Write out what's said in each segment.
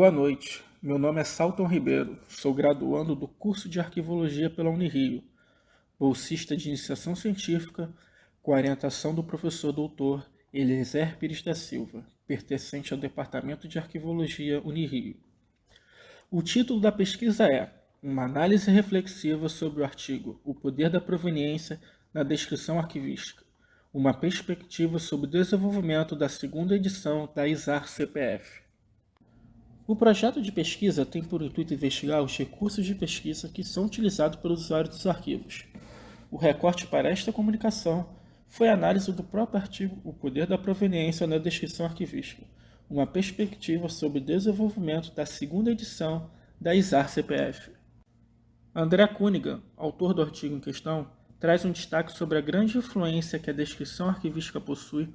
Boa noite, meu nome é Salton Ribeiro, sou graduando do curso de Arquivologia pela Unirio, bolsista de iniciação científica, com a orientação do professor doutor Eliezer Pires da Silva, pertencente ao Departamento de Arquivologia Unirio. O título da pesquisa é Uma análise reflexiva sobre o artigo O Poder da Proveniência na Descrição Arquivística, uma perspectiva sobre o desenvolvimento da segunda edição da ISAR-CPF. O projeto de pesquisa tem por intuito investigar os recursos de pesquisa que são utilizados pelos usuários dos arquivos. O recorte para esta comunicação foi a análise do próprio artigo O Poder da Proveniência na Descrição Arquivística, uma perspectiva sobre o desenvolvimento da segunda edição da ISAR-CPF. André Cunningham, autor do artigo em questão, traz um destaque sobre a grande influência que a descrição arquivística possui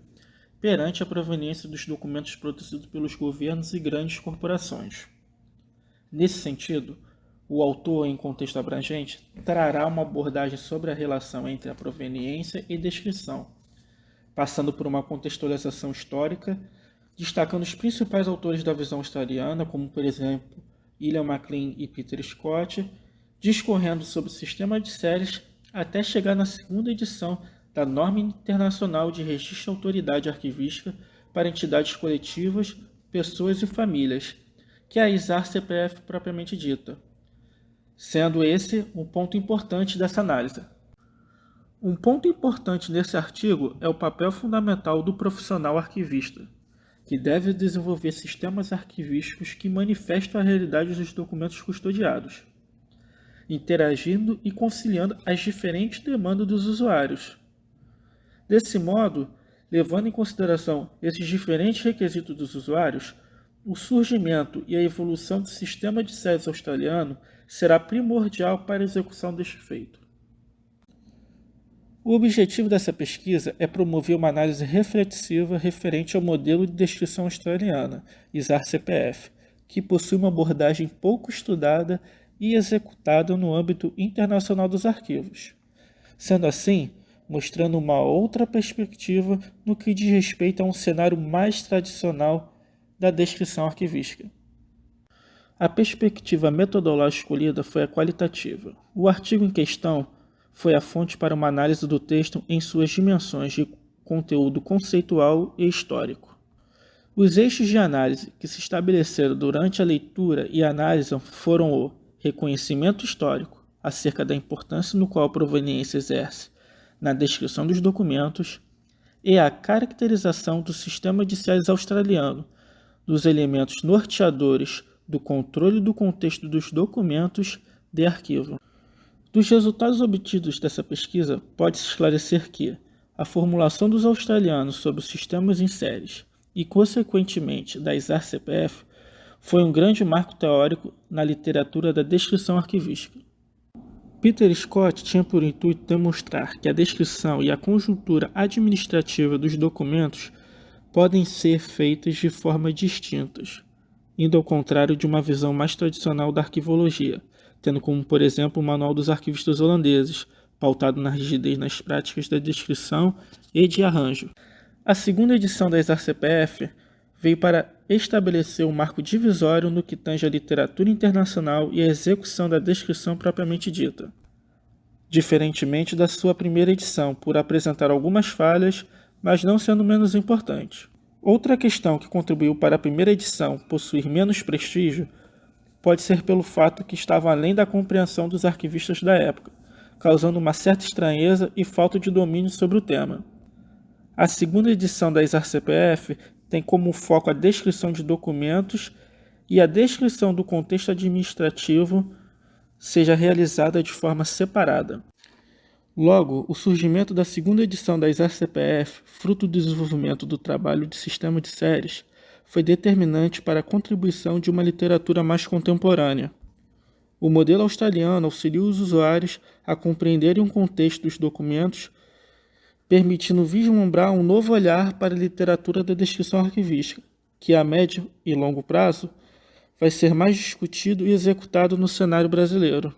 perante a proveniência dos documentos produzidos pelos governos e grandes corporações. Nesse sentido, o autor, em contexto abrangente, trará uma abordagem sobre a relação entre a proveniência e descrição, passando por uma contextualização histórica, destacando os principais autores da visão australiana, como, por exemplo, Ian MacLean e Peter Scott, discorrendo sobre o sistema de séries até chegar na segunda edição da Norma Internacional de Registro e Autoridade Arquivística para Entidades Coletivas, Pessoas e Famílias, que é a ISAR-CPF propriamente dita, sendo esse um ponto importante dessa análise. Um ponto importante nesse artigo é o papel fundamental do profissional arquivista, que deve desenvolver sistemas arquivísticos que manifestam a realidade dos documentos custodiados, interagindo e conciliando as diferentes demandas dos usuários. Desse modo, levando em consideração esses diferentes requisitos dos usuários, o surgimento e a evolução do sistema de séries australiano será primordial para a execução deste feito. O objetivo dessa pesquisa é promover uma análise reflexiva referente ao modelo de descrição australiana, ISAR-CPF, que possui uma abordagem pouco estudada e executada no âmbito internacional dos arquivos. Sendo assim, mostrando uma outra perspectiva no que diz respeito a um cenário mais tradicional da descrição arquivística. A perspectiva metodológica escolhida foi a qualitativa. O artigo em questão foi a fonte para uma análise do texto em suas dimensões de conteúdo conceitual e histórico. Os eixos de análise que se estabeleceram durante a leitura e análise foram o reconhecimento histórico acerca da importância no qual a proveniência exerce na descrição dos documentos e a caracterização do sistema de séries australiano, dos elementos norteadores do controle do contexto dos documentos de arquivo. Dos resultados obtidos dessa pesquisa, pode-se esclarecer que a formulação dos australianos sobre os sistemas em séries e, consequentemente, da ISAR-CPF foi um grande marco teórico na literatura da descrição arquivística. Peter Scott tinha por intuito demonstrar que a descrição e a conjuntura administrativa dos documentos podem ser feitas de formas distintas, indo ao contrário de uma visão mais tradicional da arquivologia, tendo como, por exemplo, o Manual dos Arquivistas Holandeses, pautado na rigidez nas práticas da descrição e de arranjo. A segunda edição da ISAR-CPF veio para estabelecer um marco divisório no que tange à literatura internacional e à execução da descrição propriamente dita, diferentemente da sua primeira edição, por apresentar algumas falhas, mas não sendo menos importante. Outra questão que contribuiu para a primeira edição possuir menos prestígio pode ser pelo fato que estava além da compreensão dos arquivistas da época, causando uma certa estranheza e falta de domínio sobre o tema. A segunda edição da ISAR-CPF tem como foco a descrição de documentos e a descrição do contexto administrativo seja realizada de forma separada. Logo, o surgimento da segunda edição da ISAR-CPF, fruto do desenvolvimento do trabalho de sistema de séries, foi determinante para a contribuição de uma literatura mais contemporânea. O modelo australiano auxilia os usuários a compreenderem o contexto dos documentos, permitindo vislumbrar um novo olhar para a literatura da descrição arquivística, que a médio e longo prazo vai ser mais discutido e executado no cenário brasileiro.